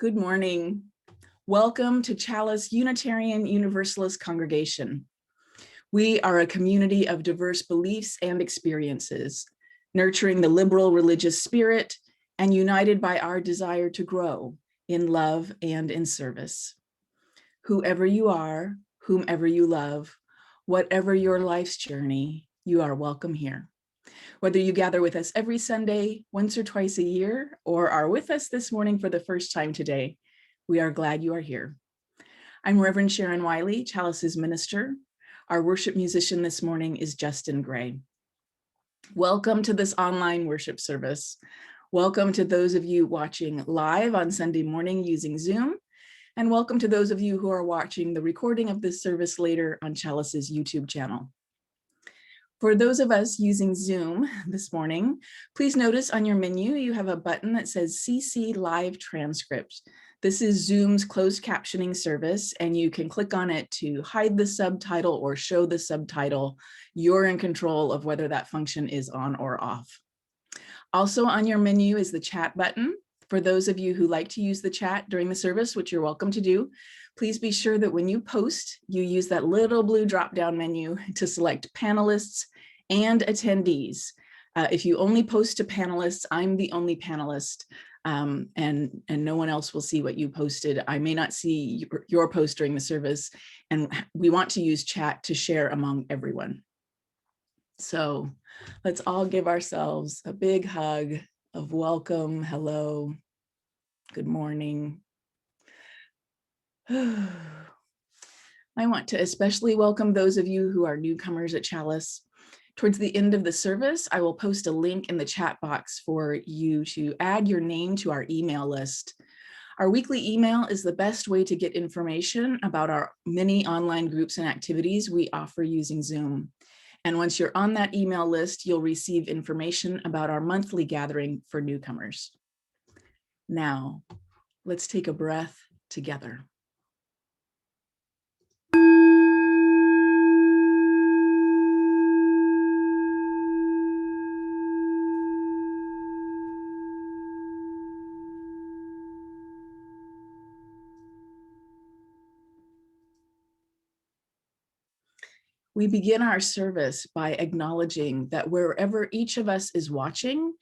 Good morning. Welcome to Chalice Unitarian Universalist Congregation. We are a community of diverse beliefs and experiences, nurturing the liberal religious spirit and united by our desire to grow in love and in service. Whoever you are, whomever you love, whatever your life's journey, you are welcome here. Whether you gather with us every Sunday, once or twice a year, or are with us this morning for the first time today, we are glad you are here. I'm Reverend Sharon Wiley, Chalice's minister. Our worship musician this morning is Justin Gray. Welcome to this online worship service. Welcome to those of you watching live on Sunday morning using Zoom, and welcome to those of you who are watching the recording of this service later on Chalice's YouTube channel. For those of us using Zoom this morning, please notice on your menu, you have a button that says CC Live Transcript. This is Zoom's closed captioning service, and you can click on it to hide the subtitle or show the subtitle. You're in control of whether that function is on or off. Also on your menu is the chat button. For those of you who like to use the chat during the service, which you're welcome to do, please be sure that when you post, you use that little blue drop-down menu to select panelists and attendees. If you only post to panelists, I'm the only panelist, and no one else will see what you posted. I may not see your post during the service, and we want to use chat to share among everyone. So let's all give ourselves a big hug of welcome, hello, good morning. I want to especially welcome those of you who are newcomers at Chalice. Towards the end of the service, I will post a link in the chat box for you to add your name to our email list. Our weekly email is the best way to get information about our many online groups and activities we offer using Zoom. And once you're on that email list, you'll receive information about our monthly gathering for newcomers. Now, let's take a breath together. We begin our service by acknowledging that wherever each of us is watching,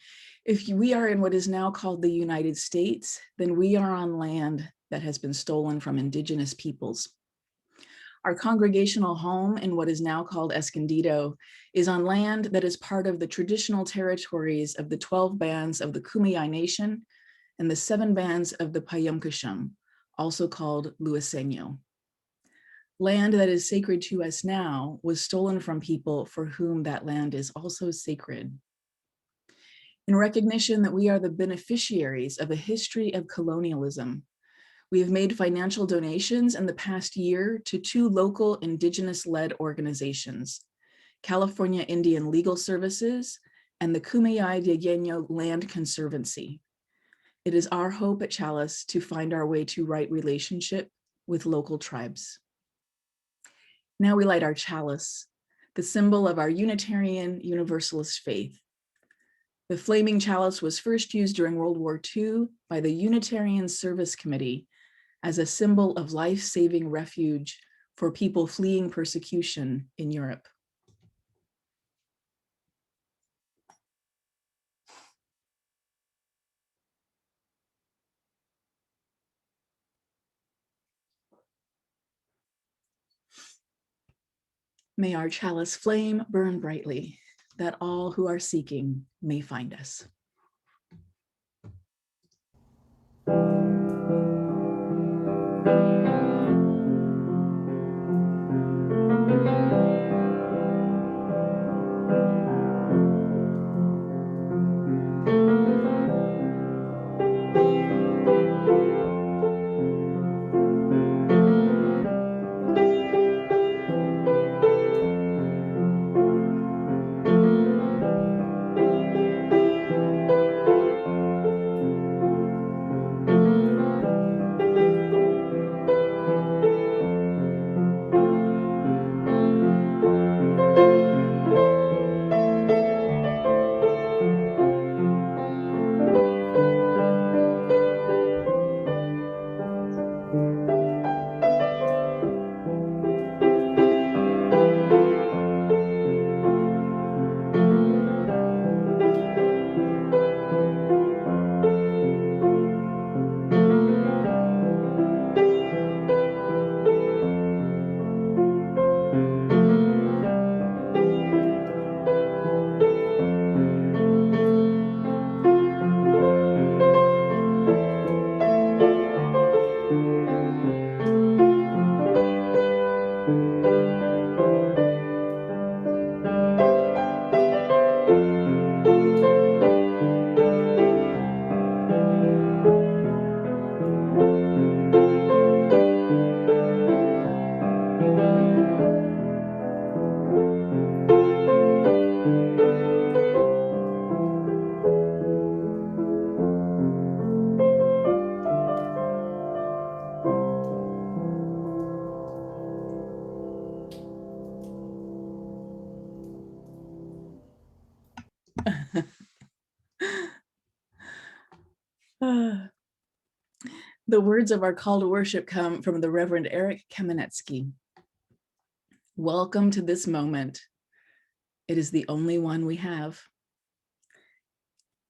if we are in what is now called the United States, then we are on land that has been stolen from indigenous peoples. Our congregational home in what is now called Escondido is on land that is part of the traditional territories of the 12 bands of the Kumeyaay Nation and the 7 bands of the Payamkushum, also called Luiseno. Land that is sacred to us now was stolen from people for whom that land is also sacred. In recognition that we are the beneficiaries of a history of colonialism, we have made financial donations in the past year to 2 local indigenous-led organizations, California Indian Legal Services and the Kumeyaay Diegueño Land Conservancy. It is our hope at Chalice to find our way to right relationship with local tribes. Now we light our chalice, the symbol of our Unitarian Universalist faith. The flaming chalice was first used during World War II by the Unitarian Service Committee as a symbol of life-saving refuge for people fleeing persecution in Europe. May our chalice flame burn brightly, that all who are seeking may find us. The words of our call to worship come from the Reverend Eric Kamenetsky. Welcome to this moment. It is the only one we have.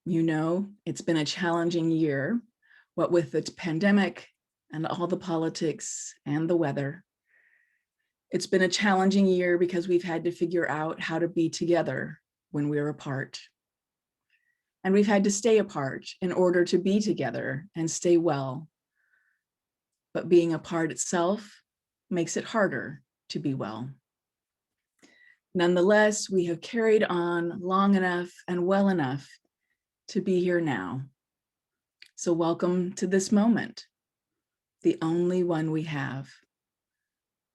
You know, it's been a challenging year, what with the pandemic and all the politics and the weather. It's been a challenging year because we've had to figure out how to be together when we're apart. And we've had to stay apart in order to be together and stay well. But being apart itself makes it harder to be well. Nonetheless, we have carried on long enough and well enough to be here now. So welcome to this moment, the only one we have.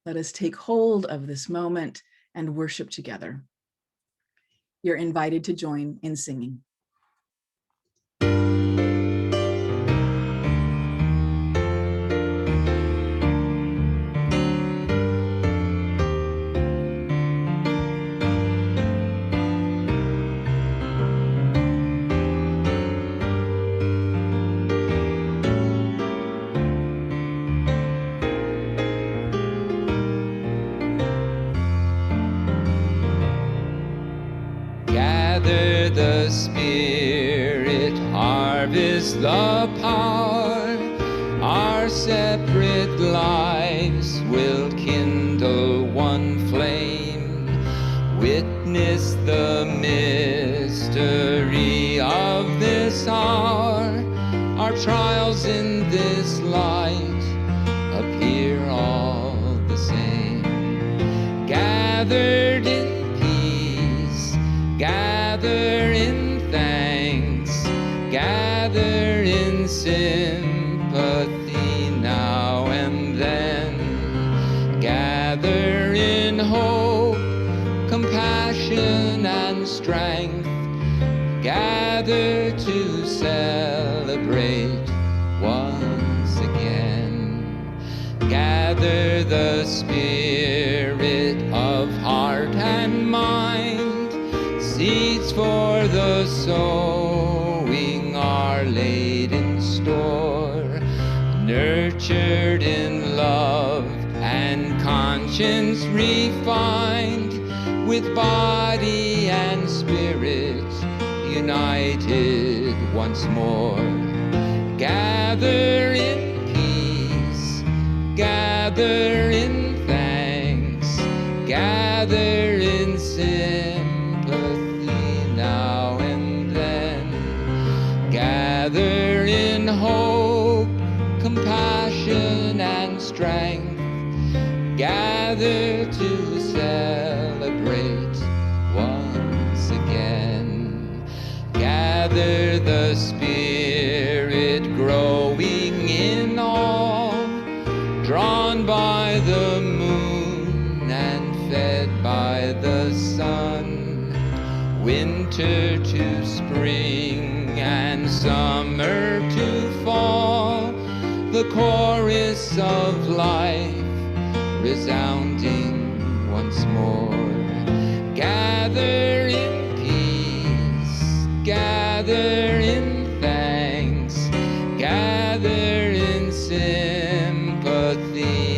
Let us take hold of this moment and worship together. You're invited to join in singing. Gather the Spirit, harvest the power. Our separate lives will kindle one flame. Witness the mystery of this hour. Our trials in this light appear all the same. Gathered in gather in thanks, gather in sympathy now and then, gather in hope, compassion and strength, gather to celebrate once again. Gather the spirit of heart and mind, seeds for the sowing are laid in store, nurtured in love and conscience refined, with body and spirit united once more. Gather in peace, gather in thanks, gather in sympathy now and then, gather in hope, compassion and strength, gather to celebrate once again. Gather the Spirit growing in all, drawn by the moon and fed by the sun, winter to spring and summer to fall, the chorus of life resounding once more. Gather in peace, gather in thanks, gather in sympathy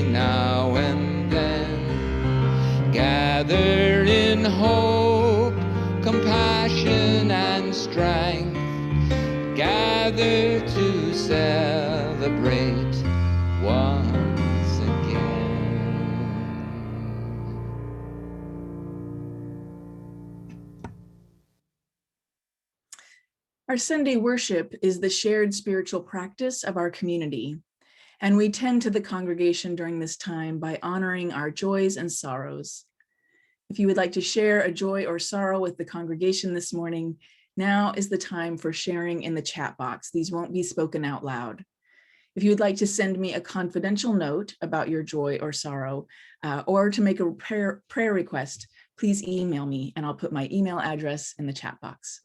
now and then, gather in hope, compassion and strength, gather to celebrate once again. Our Sunday worship is the shared spiritual practice of our community, and we tend to the congregation during this time by honoring our joys and sorrows. If you would like to share a joy or sorrow with the congregation this morning, now is the time for sharing in the chat box. These won't be spoken out loud. If you would like to send me a confidential note about your joy or sorrow, or to make a prayer request, please email me and I'll put my email address in the chat box.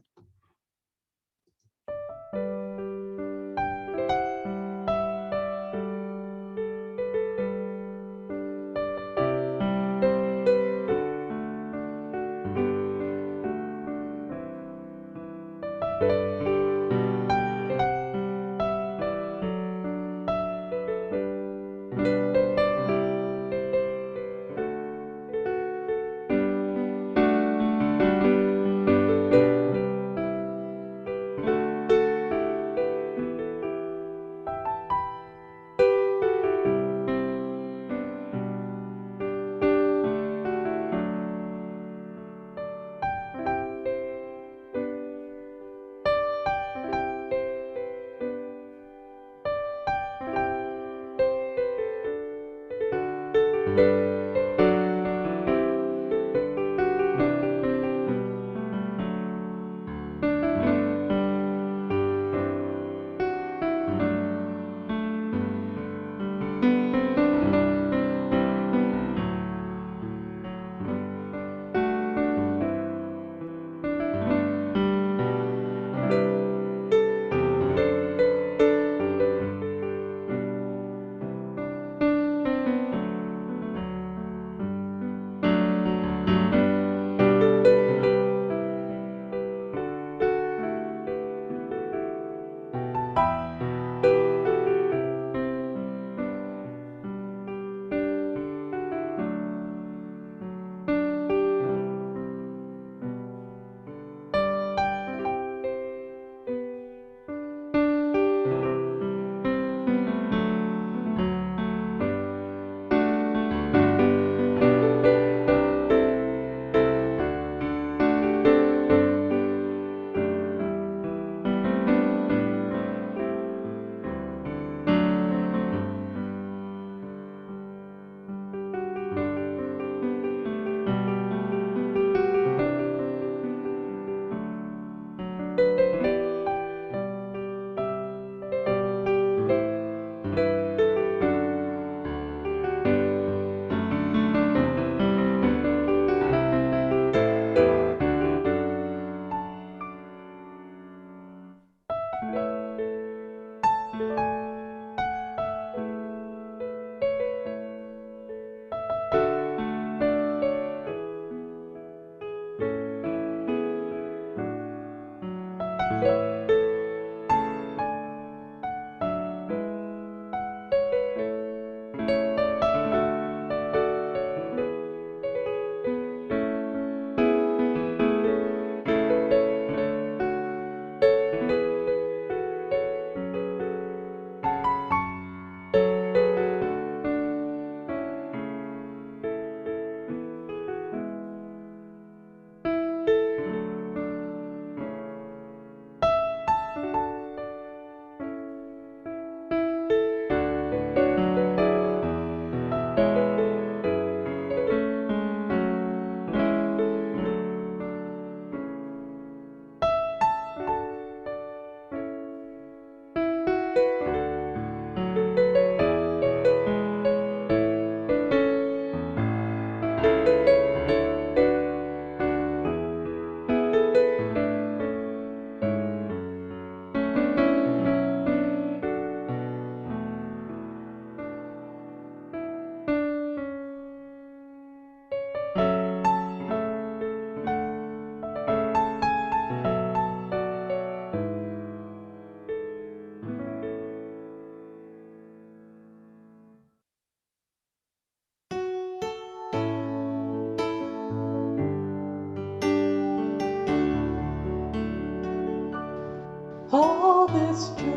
All this joy,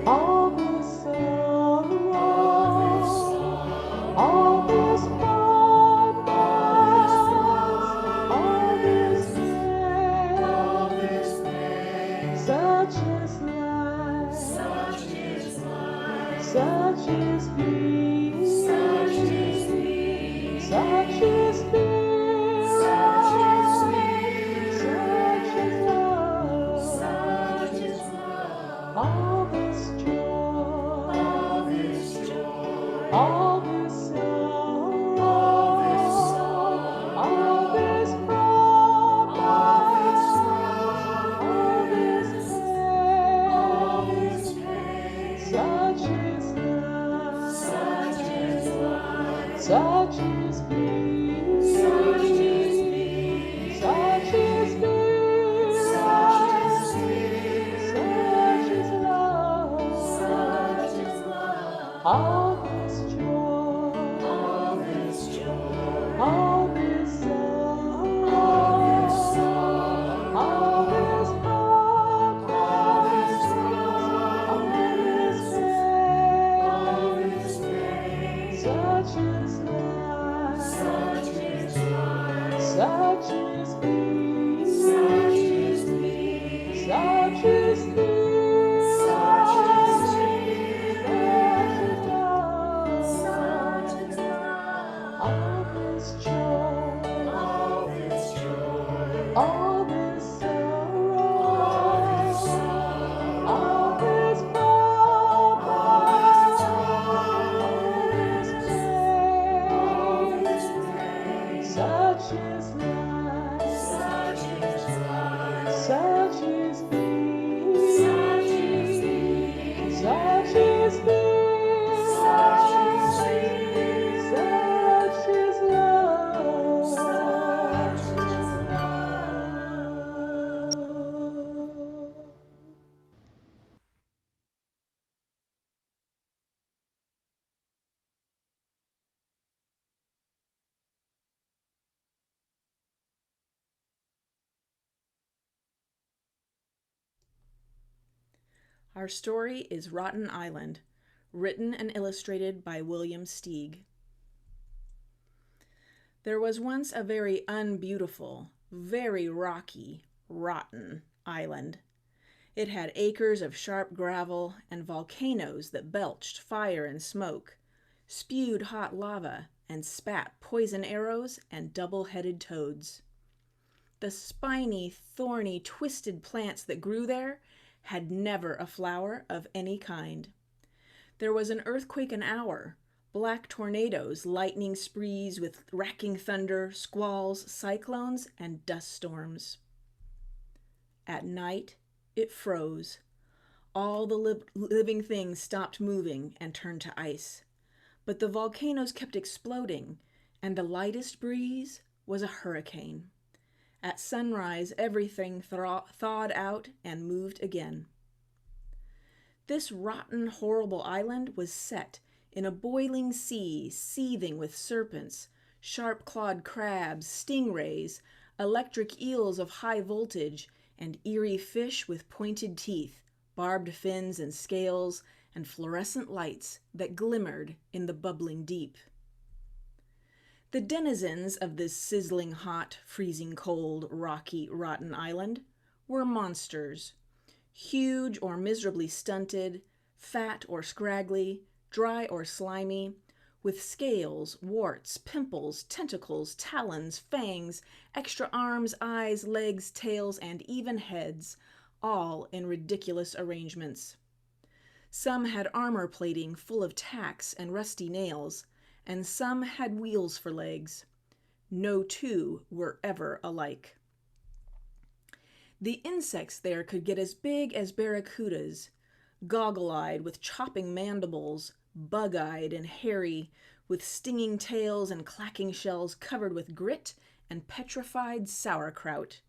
all this sorrow, all this promise, all this pain, such is life, such is peace, such is spirit, such is love, all this joy, all this sorrow, all this promise, all this pain, such is love, such is peace, such is spirit, such is love, all this joy, all this sorrow, all this promise, all this pain, such is life, such is peace, such is spirit, such is love, Our story is Rotten Island, written and illustrated by William Steig. There was once a very unbeautiful, very rocky, rotten island. It had acres of sharp gravel and volcanoes that belched fire and smoke, spewed hot lava, and spat poison arrows and double-headed toads. The spiny, thorny, twisted plants that grew there had never a flower of any kind. There was an earthquake an hour, black tornadoes, lightning sprees with racking thunder, squalls, cyclones, and dust storms. At night, it froze. All the living things stopped moving and turned to ice. But the volcanoes kept exploding, and the lightest breeze was a hurricane. At sunrise, everything thawed out and moved again. This rotten, horrible island was set in a boiling sea, seething with serpents, sharp-clawed crabs, stingrays, electric eels of high voltage, and eerie fish with pointed teeth, barbed fins and scales, and fluorescent lights that glimmered in the bubbling deep. The denizens of this sizzling hot, freezing cold, rocky, rotten island were monsters, huge or miserably stunted, fat or scraggly, dry or slimy, with scales, warts, pimples, tentacles, talons, fangs, extra arms, eyes, legs, tails, and even heads, all in ridiculous arrangements. Some had armor plating full of tacks and rusty nails, and some had wheels for legs. No two were ever alike. The insects there could get as big as barracudas, goggle-eyed with chopping mandibles, bug-eyed and hairy, with stinging tails and clacking shells covered with grit and petrified sauerkraut.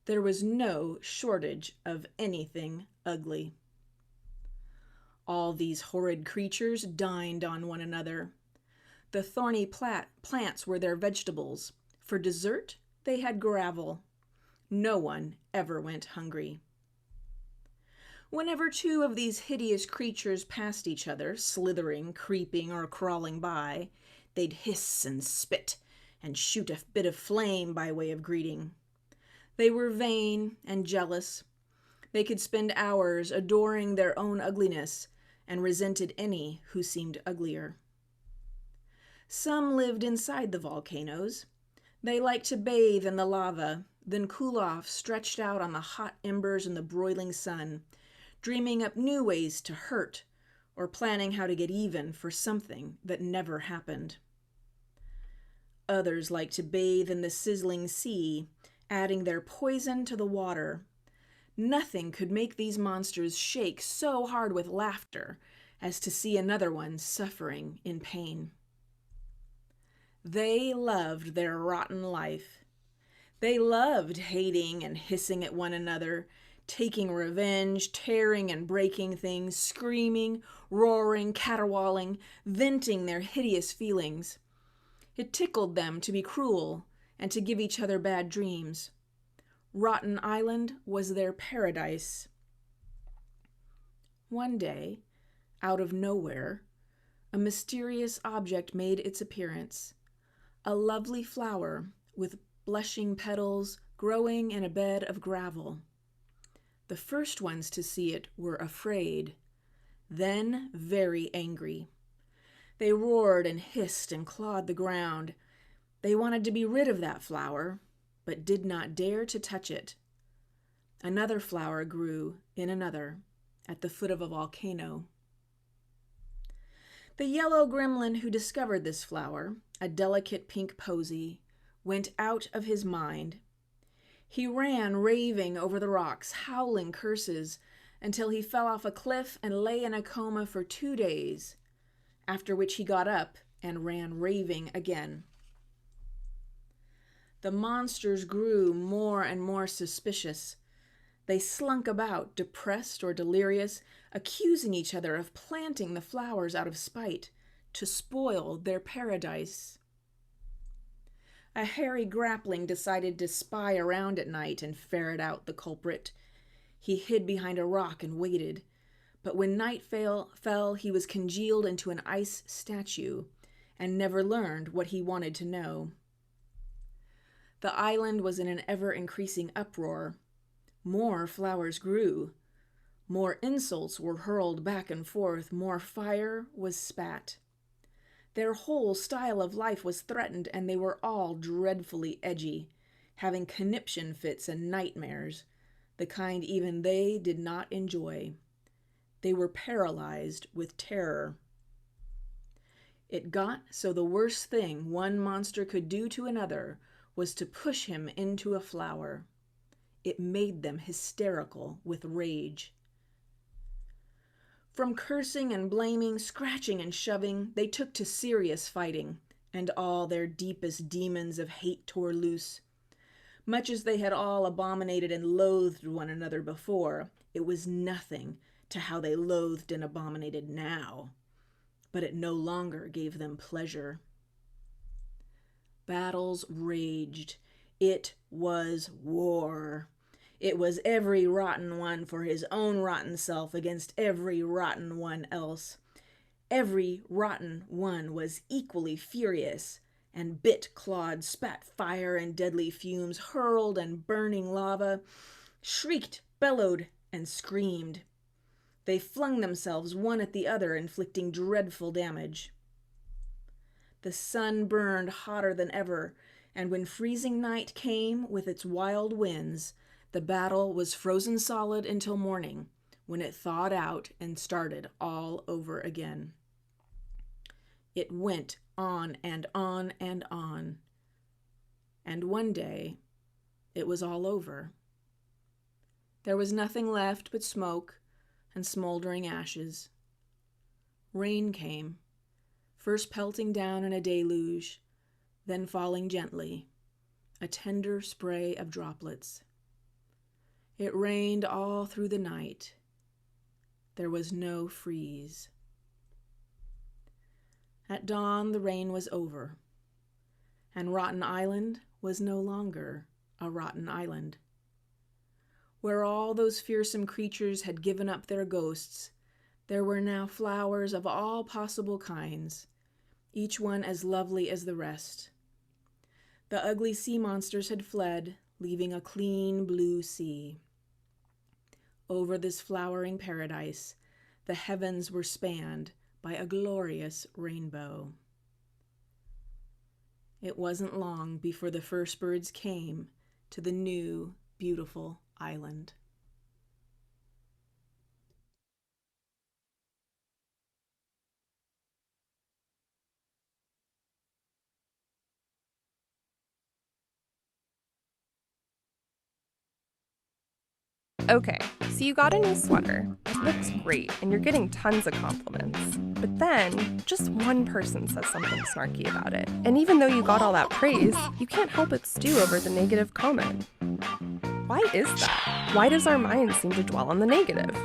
There was no shortage of anything ugly. All these horrid creatures dined on one another. The thorny plants were their vegetables. For dessert, they had gravel. No one ever went hungry. Whenever two of these hideous creatures passed each other, slithering, creeping, or crawling by, they'd hiss and spit and shoot a bit of flame by way of greeting. They were vain and jealous. They could spend hours adoring their own ugliness and resented any who seemed uglier. Some lived inside the volcanoes. They liked to bathe in the lava, then cool off stretched out on the hot embers in the broiling sun, dreaming up new ways to hurt or planning how to get even for something that never happened. Others liked to bathe in the sizzling sea, adding their poison to the water. Nothing could make these monsters shake so hard with laughter as to see another one suffering in pain. They loved their rotten life. They loved hating and hissing at one another, taking revenge, tearing and breaking things, screaming, roaring, caterwauling, venting their hideous feelings. It tickled them to be cruel and to give each other bad dreams. Rotten Island was their paradise. One day, out of nowhere, a mysterious object made its appearance. A lovely flower with blushing petals growing in a bed of gravel. The first ones to see it were afraid, then very angry. They roared and hissed and clawed the ground. They wanted to be rid of that flower, but did not dare to touch it. Another flower grew in another, at the foot of a volcano. The yellow gremlin who discovered this flower, a delicate pink posy, went out of his mind. He ran raving over the rocks, howling curses, until he fell off a cliff and lay in a coma for 2 days, after which he got up and ran raving again. The monsters grew more and more suspicious. They slunk about, depressed or delirious, accusing each other of planting the flowers out of spite, to spoil their paradise. A hairy grappling decided to spy around at night and ferret out the culprit. He hid behind a rock and waited. But when night fell, he was congealed into an ice statue and never learned what he wanted to know. The island was in an ever-increasing uproar. More flowers grew. More insults were hurled back and forth. More fire was spat. Their whole style of life was threatened, and they were all dreadfully edgy, having conniption fits and nightmares, the kind even they did not enjoy. They were paralyzed with terror. It got so the worst thing one monster could do to another was to push him into a flower. It made them hysterical with rage. From cursing and blaming, scratching and shoving, they took to serious fighting, and all their deepest demons of hate tore loose. Much as they had all abominated and loathed one another before, it was nothing to how they loathed and abominated now. But it no longer gave them pleasure. Battles raged. It was war. It was every rotten one for his own rotten self against every rotten one else. Every rotten one was equally furious, and bit, clawed, spat fire and deadly fumes, hurled and burning lava, shrieked, bellowed, and screamed. They flung themselves one at the other, inflicting dreadful damage. The sun burned hotter than ever, and when freezing night came with its wild winds, the battle was frozen solid until morning, when it thawed out and started all over again. It went on and on and on, and one day it was all over. There was nothing left but smoke and smoldering ashes. Rain came, first pelting down in a deluge, then falling gently, a tender spray of droplets. It rained all through the night. There was no freeze. At dawn, the rain was over, and Rotten Island was no longer a rotten island. Where all those fearsome creatures had given up their ghosts, there were now flowers of all possible kinds, each one as lovely as the rest. The ugly sea monsters had fled, leaving a clean blue sea. Over this flowering paradise, the heavens were spanned by a glorious rainbow. It wasn't long before the first birds came to the new, beautiful island. Okay, so you got a new sweater. It looks great, and you're getting tons of compliments. But then, just one person says something snarky about it. And even though you got all that praise, you can't help but stew over the negative comment. Why is that? Why does our mind seem to dwell on the negative?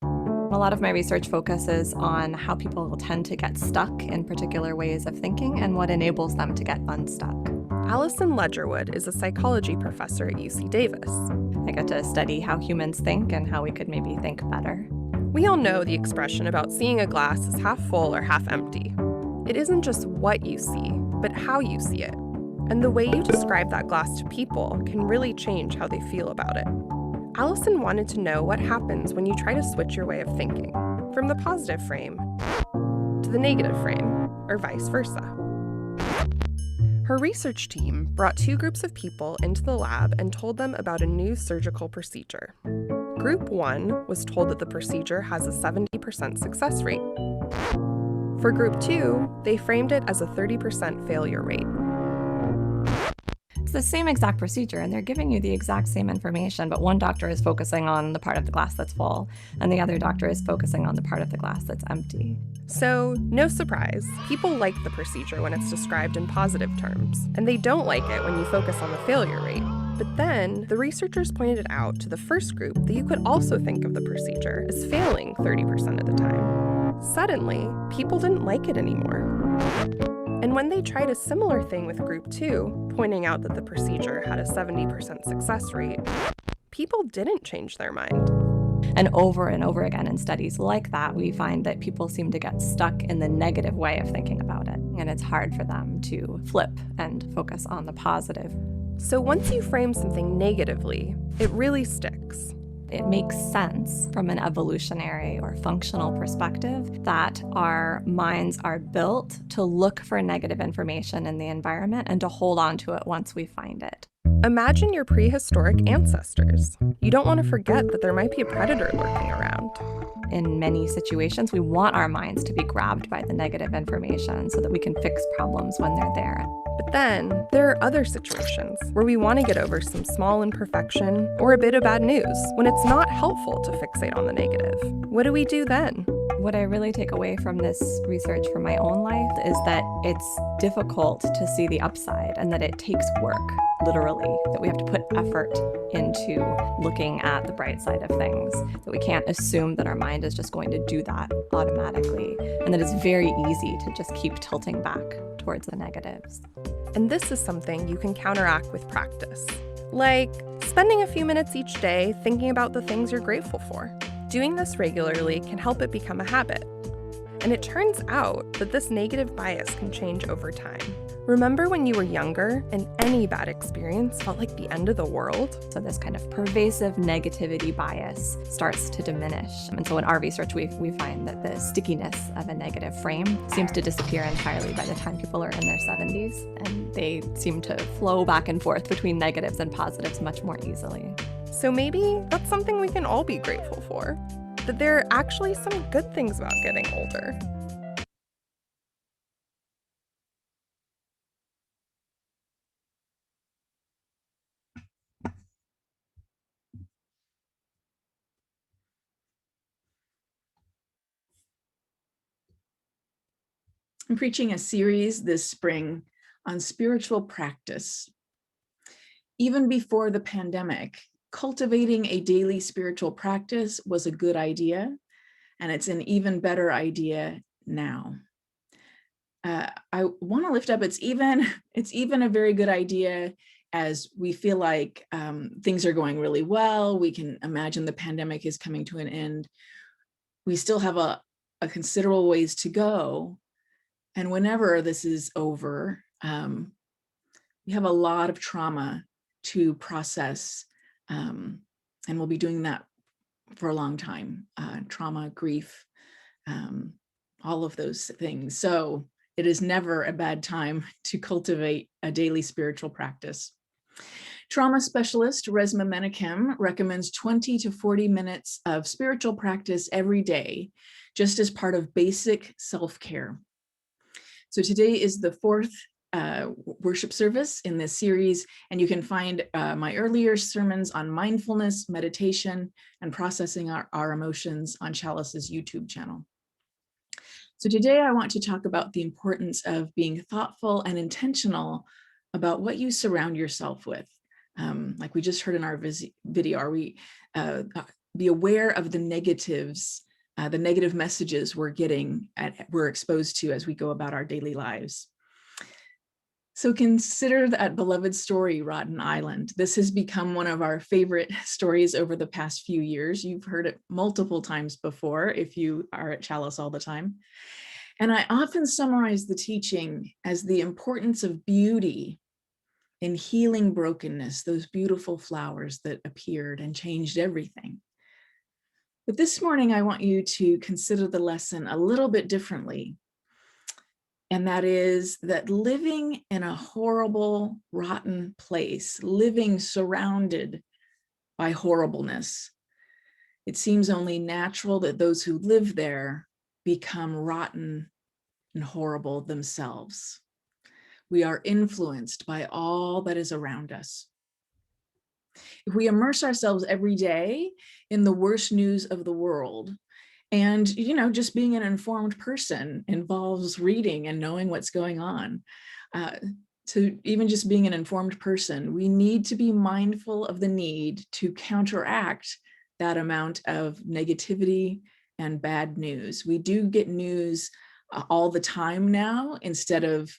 A lot of my research focuses on how people tend to get stuck in particular ways of thinking and what enables them to get unstuck. Allison Ledgerwood is a psychology professor at UC Davis. I get to study how humans think and how we could maybe think better. We all know the expression about seeing a glass as half full or half empty. It isn't just what you see, but how you see it. And the way you describe that glass to people can really change how they feel about it. Allison wanted to know what happens when you try to switch your way of thinking from the positive frame to the negative frame, or vice versa. Her research team brought two groups of people into the lab and told them about a new surgical procedure. Group 1 was told that the procedure has a 70% success rate. For Group 2, they framed it as a 30% failure rate. It's the same exact procedure, and they're giving you the exact same information, but one doctor is focusing on the part of the glass that's full, and the other doctor is focusing on the part of the glass that's empty. So, no surprise, people like the procedure when it's described in positive terms, and they don't like it when you focus on the failure rate. But then, the researchers pointed it out to the first group that you could also think of the procedure as failing 30% of the time. Suddenly, people didn't like it anymore. And when they tried a similar thing with group 2, pointing out that the procedure had a 70% success rate, people didn't change their mind. And over again in studies like that, we find that people seem to get stuck in the negative way of thinking about it. And it's hard for them to flip and focus on the positive. So once you frame something negatively, it really sticks. It makes sense from an evolutionary or functional perspective that our minds are built to look for negative information in the environment and to hold on to it once we find it. Imagine your prehistoric ancestors. You don't want to forget that there might be a predator lurking around. In many situations, we want our minds to be grabbed by the negative information so that we can fix problems when they're there. But then, there are other situations where we want to get over some small imperfection or a bit of bad news when it's not helpful to fixate on the negative. What do we do then? What I really take away from this research for my own life is that it's difficult to see the upside and that it takes work, literally, that we have to put effort into looking at the bright side of things, that we can't assume that our mind is just going to do that automatically, and that it's very easy to just keep tilting back towards the negatives. And this is something you can counteract with practice, like spending a few minutes each day thinking about the things you're grateful for. Doing this regularly can help it become a habit. And it turns out that this negative bias can change over time. Remember when you were younger and any bad experience felt like the end of the world? So this kind of pervasive negativity bias starts to diminish. And so in our research, we find that the stickiness of a negative frame seems to disappear entirely by the time people are in their 70s. And they seem to flow back and forth between negatives and positives much more easily. So maybe that's something we can all be grateful for, that there are actually some good things about getting older. I'm preaching a series this spring on spiritual practice. Even before the pandemic, cultivating a daily spiritual practice was a good idea, and it's an even better idea now. I want to lift up, it's even a very good idea as we feel like things are going really well. We can imagine the pandemic is coming to an end. We still have a considerable ways to go. And whenever this is over, we have a lot of trauma to process, and we'll be doing that for a long time. Trauma, grief, all of those things. So it is never a bad time to cultivate a daily spiritual practice. Trauma specialist Resma Menachem recommends 20 to 40 minutes of spiritual practice every day, just as part of basic self-care. So today is the fourth worship service in this series, and you can find my earlier sermons on mindfulness, meditation, and processing our emotions on Chalice's YouTube channel. So today I want to talk about the importance of being thoughtful and intentional about what you surround yourself with. Like we just heard in our video, are we be aware of the negatives, the negative messages we're exposed to as we go about our daily lives. So consider that beloved story, Rotten Island. This has become one of our favorite stories over the past few years. You've heard it multiple times before if you are at Chalice all the time. And I often summarize the teaching as the importance of beauty in healing brokenness, those beautiful flowers that appeared and changed everything. But this morning, I want you to consider the lesson a little bit differently. And that is that living in a horrible, rotten place, living surrounded by horribleness, it seems only natural that those who live there become rotten and horrible themselves. We are influenced by all that is around us. If we immerse ourselves every day in the worst news of the world, and just being an informed person involves reading and knowing what's going on, to even just being an informed person, we need to be mindful of the need to counteract that amount of negativity and bad news. We do get news all the time now, instead of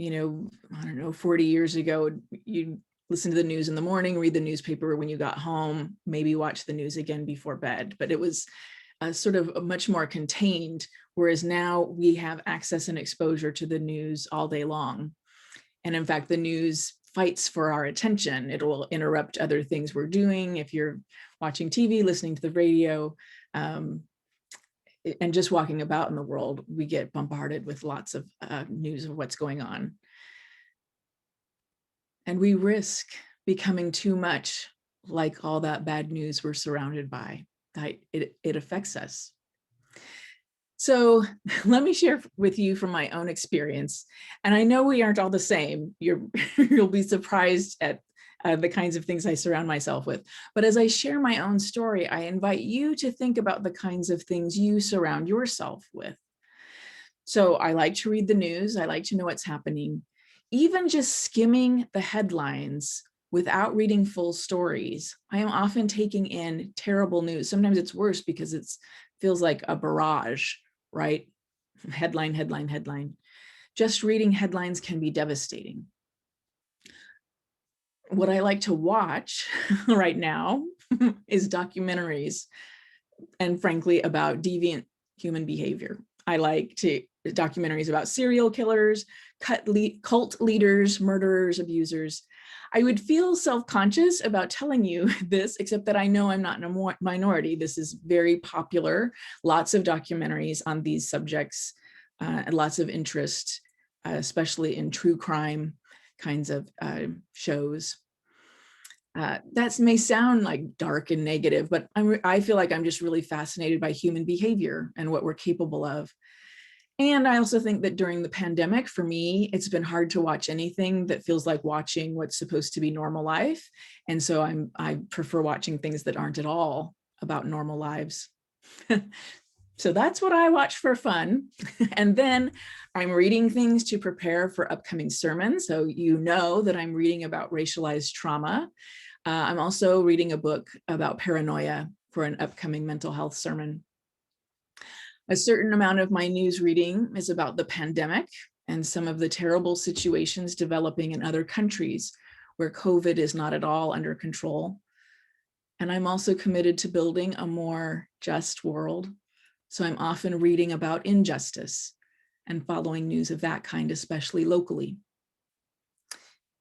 I don't know, 40 years ago, you listen to the news in the morning, read the newspaper when you got home, maybe watch the news again before bed, but it was sort of much more contained, whereas now we have access and exposure to the news all day long. And in fact, the news fights for our attention. It will interrupt other things we're doing. If you're watching TV, listening to the radio, and just walking about in the world, we get bombarded with lots of news of what's going on. And we risk becoming too much like all that bad news we're surrounded by. It affects us. So let me share with you from my own experience. And I know we aren't all the same. You'll be surprised at the kinds of things I surround myself with. But as I share my own story, I invite you to think about the kinds of things you surround yourself with. So I like to read the news. I like to know what's happening. Even just skimming the headlines without reading full stories, I am often taking in terrible news. Sometimes it's worse because it feels like a barrage, right? Headline, headline, headline. Just reading headlines can be devastating. What I like to watch right now is documentaries, and frankly, about deviant human behavior. I like documentaries about serial killers, cult leaders, murderers, abusers. I would feel self-conscious about telling you this, except that I know I'm not in a minority. This is very popular, lots of documentaries on these subjects, and lots of interest, especially in true crime kinds of shows. That may sound like dark and negative, but I feel like I'm just really fascinated by human behavior and what we're capable of. And I also think that during the pandemic, for me, it's been hard to watch anything that feels like watching what's supposed to be normal life. And so I prefer watching things that aren't at all about normal lives. So that's what I watch for fun. And then I'm reading things to prepare for upcoming sermons. So you know that I'm reading about racialized trauma. I'm also reading a book about paranoia for an upcoming mental health sermon. A certain amount of my news reading is about the pandemic and some of the terrible situations developing in other countries where COVID is not at all under control. And I'm also committed to building a more just world. So I'm often reading about injustice and following news of that kind, especially locally.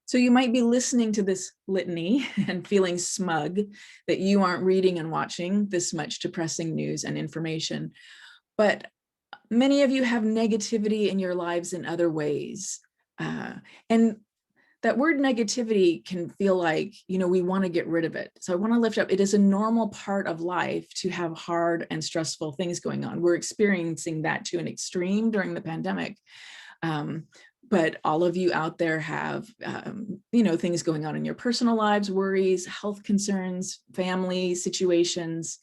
So you might be listening to this litany and feeling smug that you aren't reading and watching this much depressing news and information. But many of you have negativity in your lives in other ways. And that word negativity can feel like, we want to get rid of it. So I want to lift up, it is a normal part of life to have hard and stressful things going on. We're experiencing that to an extreme during the pandemic. But all of you out there have, things going on in your personal lives, worries, health concerns, family situations.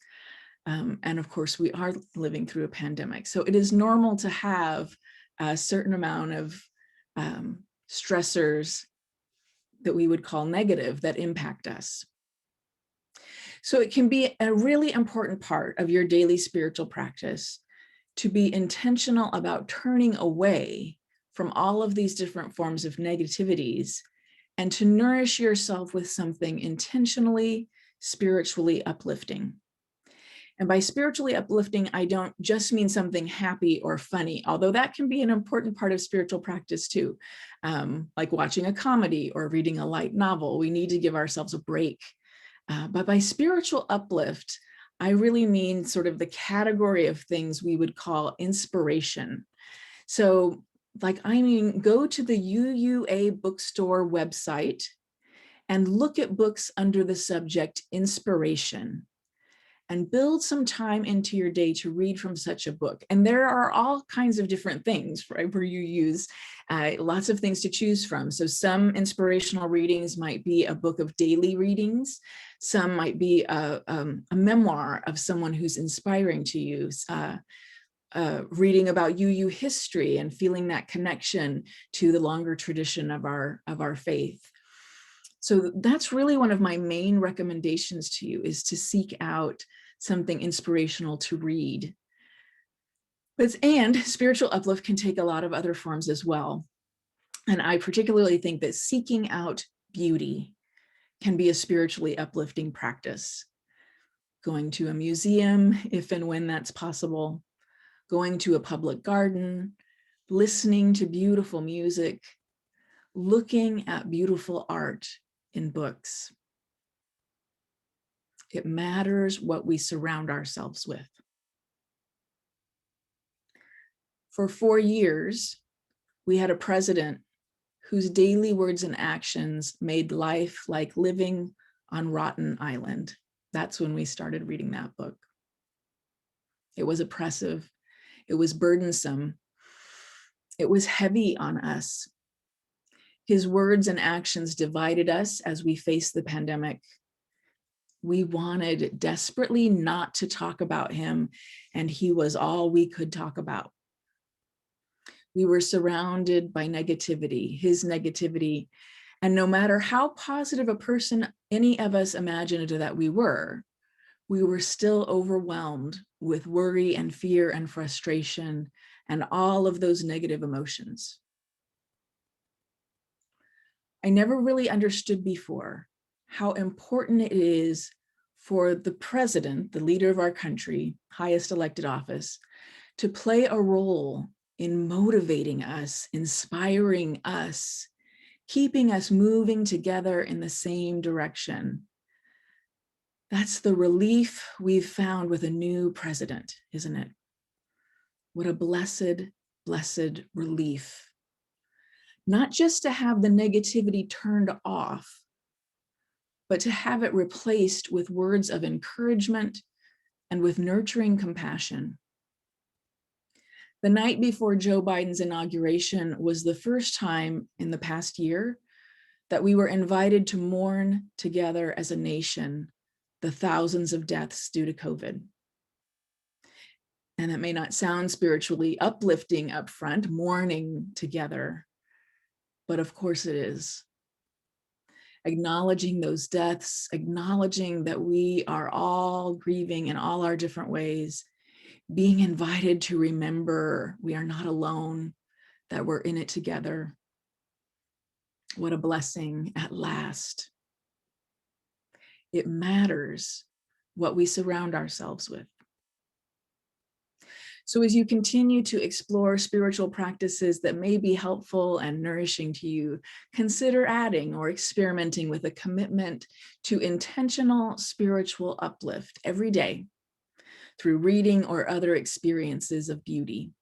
And of course, we are living through a pandemic. So it is normal to have a certain amount of stressors that we would call negative that impact us. So it can be a really important part of your daily spiritual practice to be intentional about turning away from all of these different forms of negativities and to nourish yourself with something intentionally, spiritually uplifting. And by spiritually uplifting, I don't just mean something happy or funny, although that can be an important part of spiritual practice too. Like watching a comedy or reading a light novel, we need to give ourselves a break. But by spiritual uplift, I really mean sort of the category of things we would call inspiration. So go to the UUA bookstore website and look at books under the subject inspiration, and build some time into your day to read from such a book. And there are all kinds of different things, right, where you use lots of things to choose from. So some inspirational readings might be a book of daily readings. Some might be a memoir of someone who's inspiring to you. Reading about UU history and feeling that connection to the longer tradition of our faith. So that's really one of my main recommendations to you, is to seek out something inspirational to read. And spiritual uplift can take a lot of other forms as well. And I particularly think that seeking out beauty can be a spiritually uplifting practice. Going to a museum, if and when that's possible, going to a public garden, listening to beautiful music, looking at beautiful art in books. It matters what we surround ourselves with. For 4 years, we had a president whose daily words and actions made life like living on Rotten Island. That's when we started reading that book. It was oppressive. It was burdensome. It was heavy on us. His words and actions divided us as we faced the pandemic. We wanted desperately not to talk about him, and he was all we could talk about. We were surrounded by negativity, his negativity, and no matter how positive a person any of us imagined that we were still overwhelmed with worry and fear and frustration and all of those negative emotions. I never really understood before how important it is for the president, the leader of our country, highest elected office, to play a role in motivating us, inspiring us, keeping us moving together in the same direction. That's the relief we've found with a new president, isn't it? What a blessed, blessed relief. Not just to have the negativity turned off, but to have it replaced with words of encouragement and with nurturing compassion. The night before Joe Biden's inauguration was the first time in the past year that we were invited to mourn together as a nation the thousands of deaths due to COVID. And that may not sound spiritually uplifting up front, mourning together, but of course it is. Acknowledging those deaths, acknowledging that we are all grieving in all our different ways, being invited to remember we are not alone, that we're in it together. What a blessing at last. It matters what we surround ourselves with. So as you continue to explore spiritual practices that may be helpful and nourishing to you, consider adding or experimenting with a commitment to intentional spiritual uplift every day through reading or other experiences of beauty.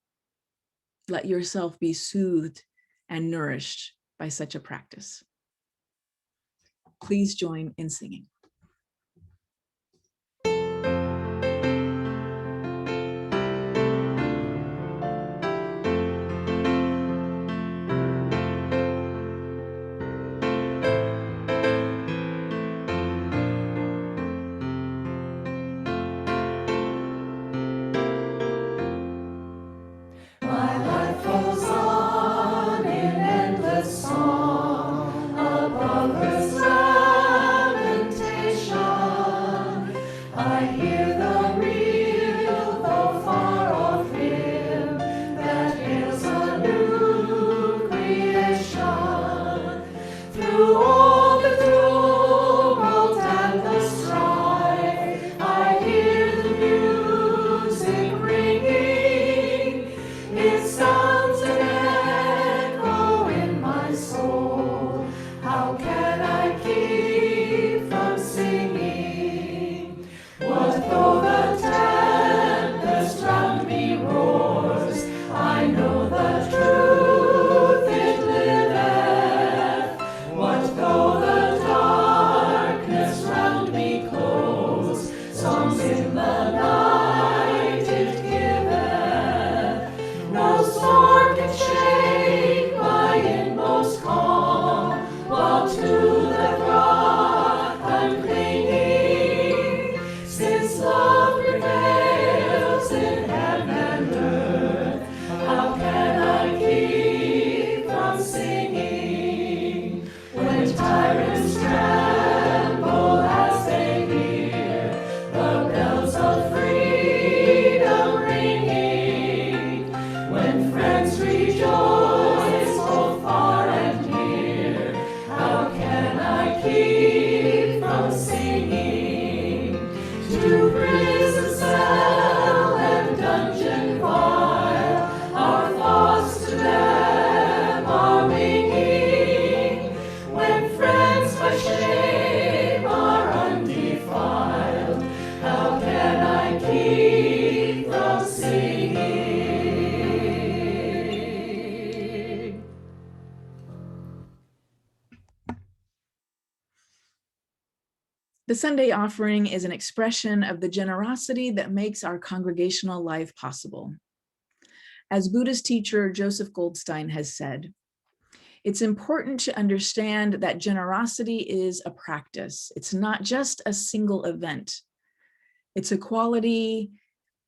Let yourself be soothed and nourished by such a practice. Please join in singing. My life goes on in endless song above this lamentation. The Sunday offering is an expression of the generosity that makes our congregational life possible. As Buddhist teacher Joseph Goldstein has said, it's important to understand that generosity is a practice. It's not just a single event. It's a quality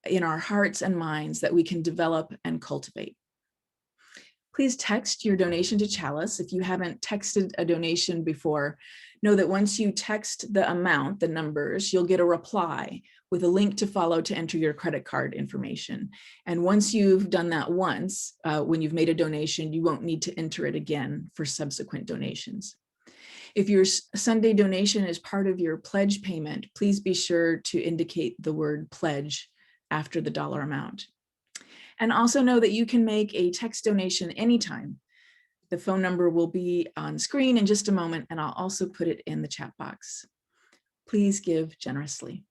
in our hearts and minds that we can develop and cultivate. Please text your donation to Chalice. If you haven't texted a donation before, know that once you text the amount, the numbers, you'll get a reply with a link to follow to enter your credit card information. And once you've done that once, when you've made a donation, you won't need to enter it again for subsequent donations. If your Sunday donation is part of your pledge payment, please be sure to indicate the word pledge after the dollar amount. And also know that you can make a text donation anytime. The phone number will be on screen in just a moment, and I'll also put it in the chat box. Please give generously.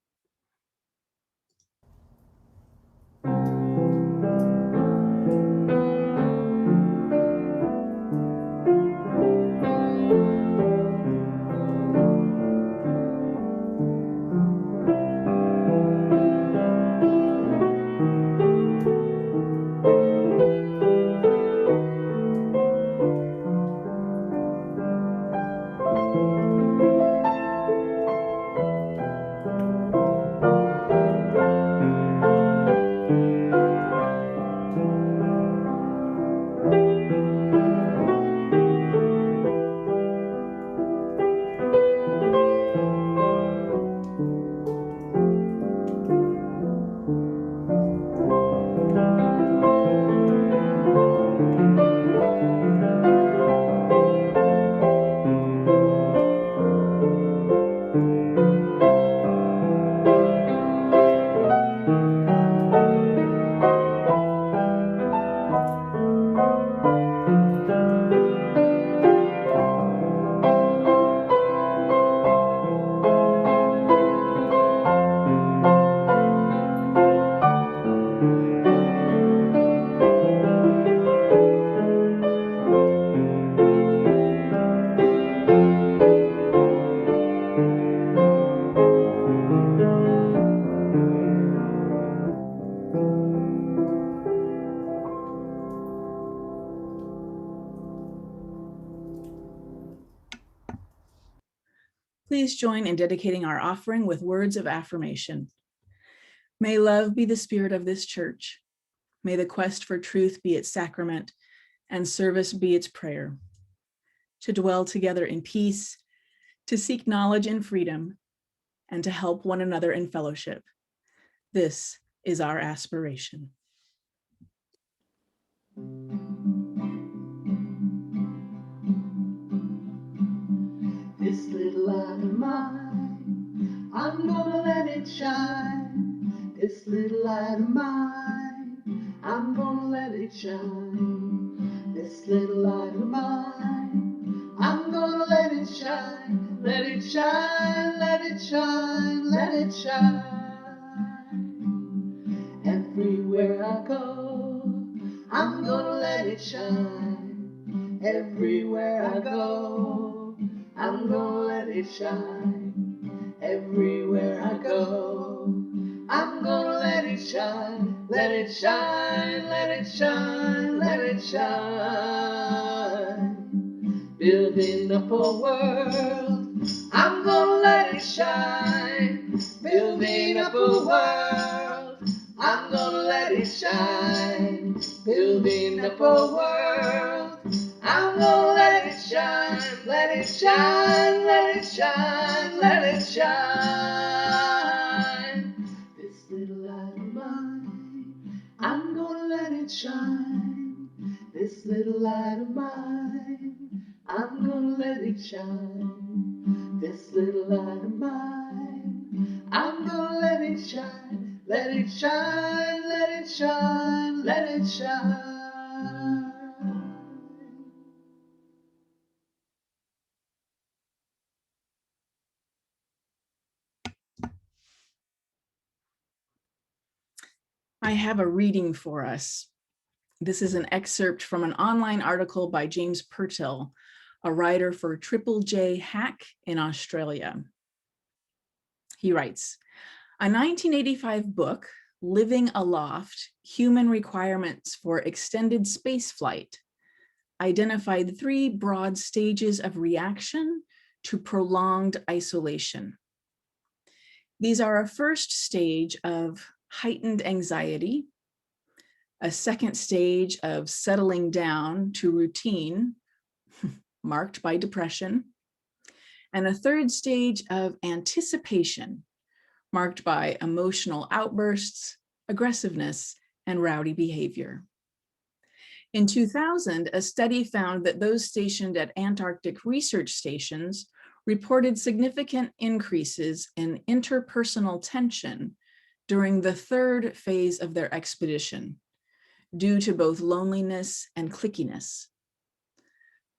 Please join in dedicating our offering with words of affirmation. May love be the spirit of this church. May the quest for truth be its sacrament and service be its prayer. To dwell together in peace, to seek knowledge and freedom, and to help one another in fellowship. This is our aspiration. This little light of mine, I'm gonna let it shine. This little light of mine, I'm gonna let it shine. This little light of mine, I'm gonna let it shine. Let it shine, let it shine, let it shine. Everywhere I go, I'm gonna let it shine. Everywhere I go, I'm gonna let it shine. Everywhere I go, I'm gonna let it shine. Let it shine, let it shine, let it shine. Building up a world, I'm gonna let it shine. Building up a world, I'm gonna let it shine. Building up a world, I'm gonna let it shine. Let it shine, let it shine, let it shine. This little light of mine, I'm gonna let it shine. This little light of mine, I'm gonna let it shine. This little light of mine, I'm gonna let it shine. Let it shine, let it shine, let it shine. I have a reading for us. This is an excerpt from an online article by James Purtill, a writer for Triple J Hack in Australia. He writes, a 1985 book, Living Aloft, Human Requirements for Extended Spaceflight, identified 3 broad stages of reaction to prolonged isolation. These are a first stage of heightened anxiety, a second stage of settling down to routine, marked by depression, and a third stage of anticipation, marked by emotional outbursts, aggressiveness, and rowdy behavior. In 2000, a study found that those stationed at Antarctic research stations reported significant increases in interpersonal tension during the 3rd phase of their expedition, due to both loneliness and clickiness.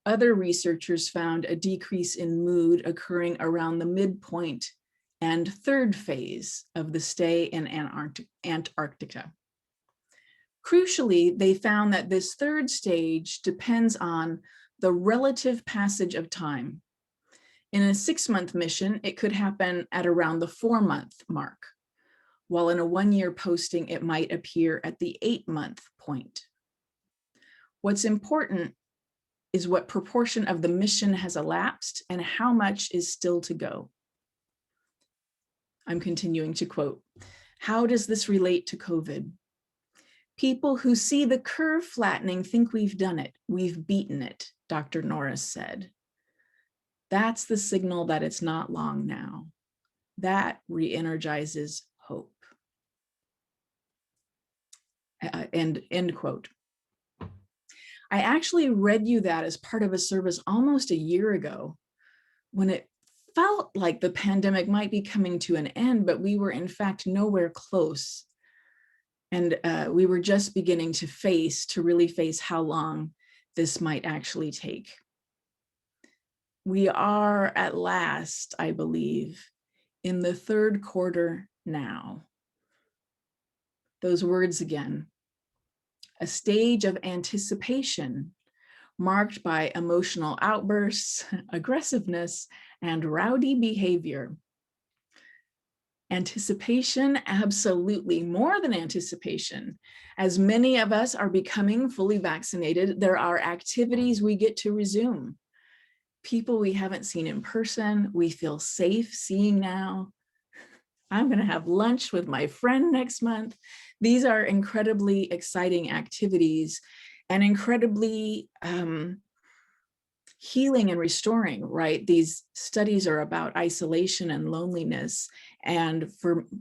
Other researchers found a decrease in mood occurring around the midpoint and 3rd phase of the stay in Antarctica. Crucially, they found that this 3rd stage depends on the relative passage of time. In a 6-month mission, it could happen at around the 4-month mark, while in a 1-year posting, it might appear at the 8-month point. What's important is what proportion of the mission has elapsed and how much is still to go. I'm continuing to quote, how does this relate to COVID? People who see the curve flattening think we've done it, we've beaten it, Dr. Norris said. That's the signal that it's not long now. That re-energizes hope. End quote. I actually read you that as part of a service almost a year ago, when it felt like the pandemic might be coming to an end, but we were in fact nowhere close. And we were just beginning to really face how long this might actually take. We are at last, I believe, in the 3rd quarter now. Those words again, a stage of anticipation marked by emotional outbursts, aggressiveness, and rowdy behavior. Anticipation, absolutely, more than anticipation. As many of us are becoming fully vaccinated, there are activities we get to resume. People we haven't seen in person, we feel safe seeing now. I'm going to have lunch with my friend next month. These are incredibly exciting activities and incredibly healing and restoring, right? These studies are about isolation and loneliness. And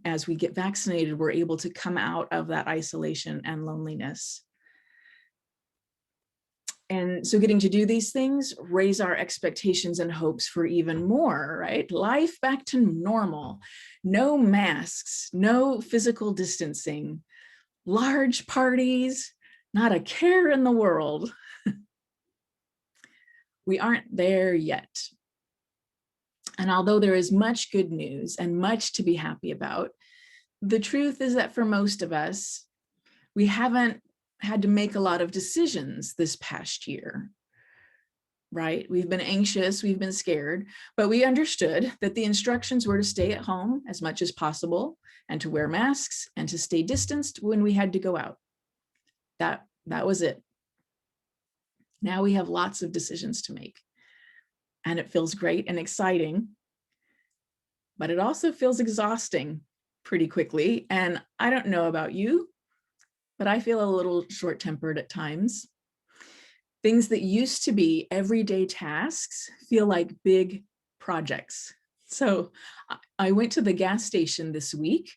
as we get vaccinated, we're able to come out of that isolation and loneliness. And so getting to do these things raise our expectations and hopes for even more, right? Life back to normal, no masks, no physical distancing, large parties, not a care in the world. We aren't there yet. And although there is much good news and much to be happy about, the truth is that for most of us, we haven't had to make a lot of decisions this past year, right? We've been anxious, we've been scared, but we understood that the instructions were to stay at home as much as possible and to wear masks and to stay distanced when we had to go out. That was it. Now we have lots of decisions to make, and it feels great and exciting, but it also feels exhausting pretty quickly. And I don't know about you, but I feel a little short-tempered at times. Things that used to be everyday tasks feel like big projects. So I went to the gas station this week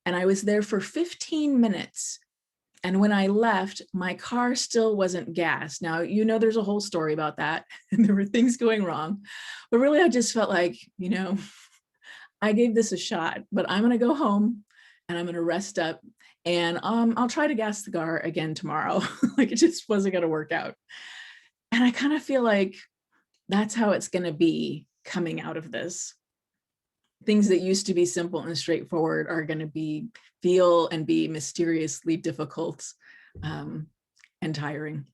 and I was there for 15 minutes. And when I left, my car still wasn't gassed. Now, there's a whole story about that and there were things going wrong, but really I just felt like, I gave this a shot, but I'm gonna go home and I'm gonna rest up and I'll try to gas the car again tomorrow. Like it just wasn't gonna work out. And I kind of feel like that's how it's gonna be coming out of this. Things that used to be simple and straightforward are gonna feel and be mysteriously difficult and tiring.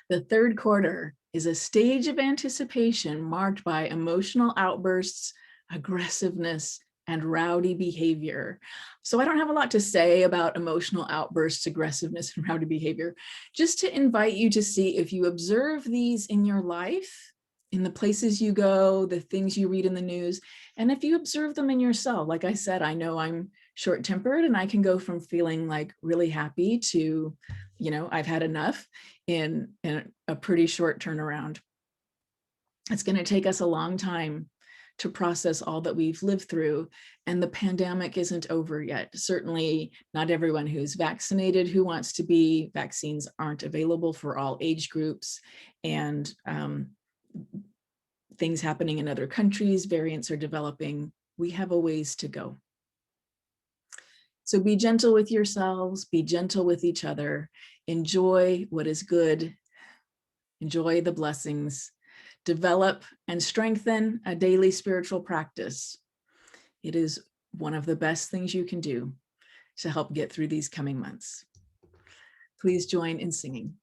The 3rd quarter is a stage of anticipation marked by emotional outbursts, aggressiveness, and rowdy behavior. So I don't have a lot to say about emotional outbursts, aggressiveness, and rowdy behavior, just to invite you to see if you observe these in your life, in the places you go, the things you read in the news, and if you observe them in yourself. Like I said, I know I'm short-tempered and I can go from feeling like really happy to, I've had enough in a pretty short turnaround. It's going to take us a long time to process all that we've lived through, and the pandemic isn't over yet. Certainly not everyone who's vaccinated who wants to be. Vaccines aren't available for all age groups, and things happening in other countries, variants are developing. We have a ways to go. So be gentle with yourselves, be gentle with each other, enjoy what is good, enjoy the blessings, develop and strengthen a daily spiritual practice. It is one of the best things you can do to help get through these coming months. Please join in singing.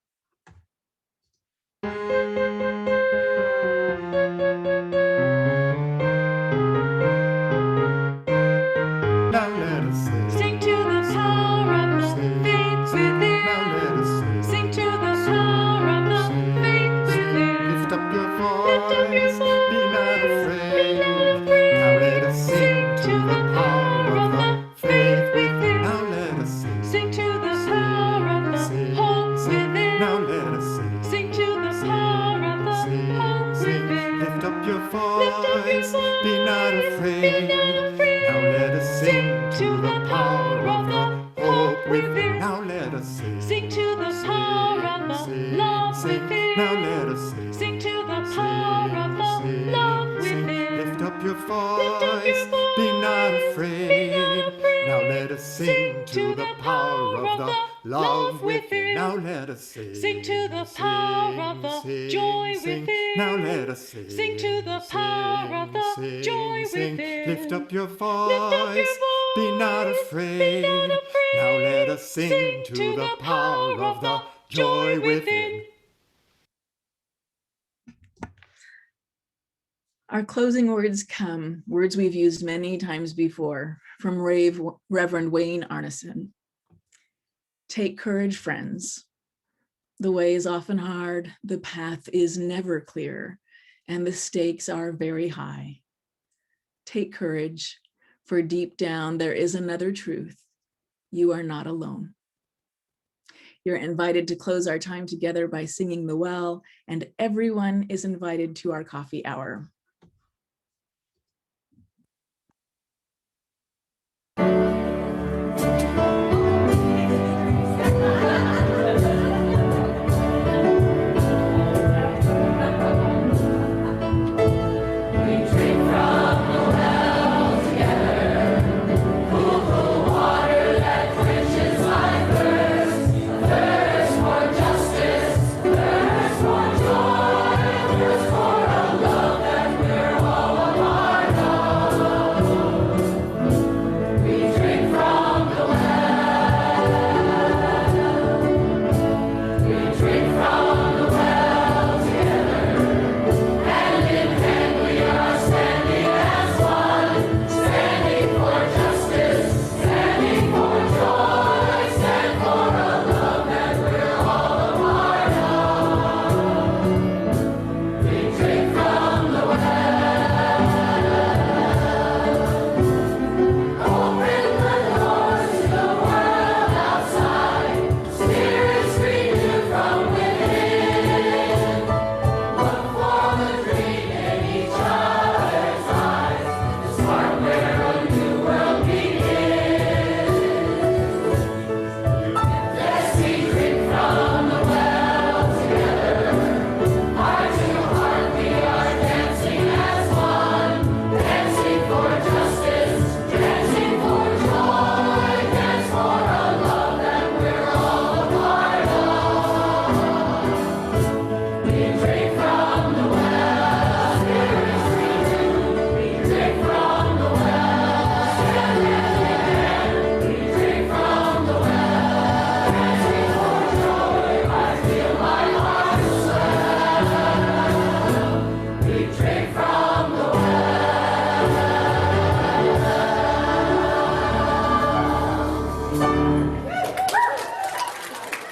Now let us sing. Sing to the power of the faith within. Now let us sing. Sing to the power of the faith within. Lift up your Lift up your voice, be not voice, afraid. be not afraid. Now let us sing to the power of the faith within. Now let us sing. Sing to the power of the hope within. Now let us sing. Sing to the power of the hope within. Lift up your Lift up your voice, be not voice, afraid. be not afraid. Now let us sing to the power of the hope within. within. Now let us sing. Sing to the power of the love within. Now let us sing. Sing to the power of the love within. Lift up your Lift up voice, your voice, be not be afraid. not afraid. Now let us sing to the power of the love within. Now let us sing. Sing to the power of the joy within. Now let us sing. Sing to the power of the joy within. Lift up your Lift up your voice, be not voice, afraid. be not afraid. Now let us sing to the power of the joy within. Our closing words come, words we've used many times before, from Reverend Wayne Arneson. Take courage, friends. The way is often hard, the path is never clear, and the stakes are very high. Take courage, for deep down there is another truth. You are not alone. You're invited to close our time together by singing the well, and everyone is invited to our coffee hour.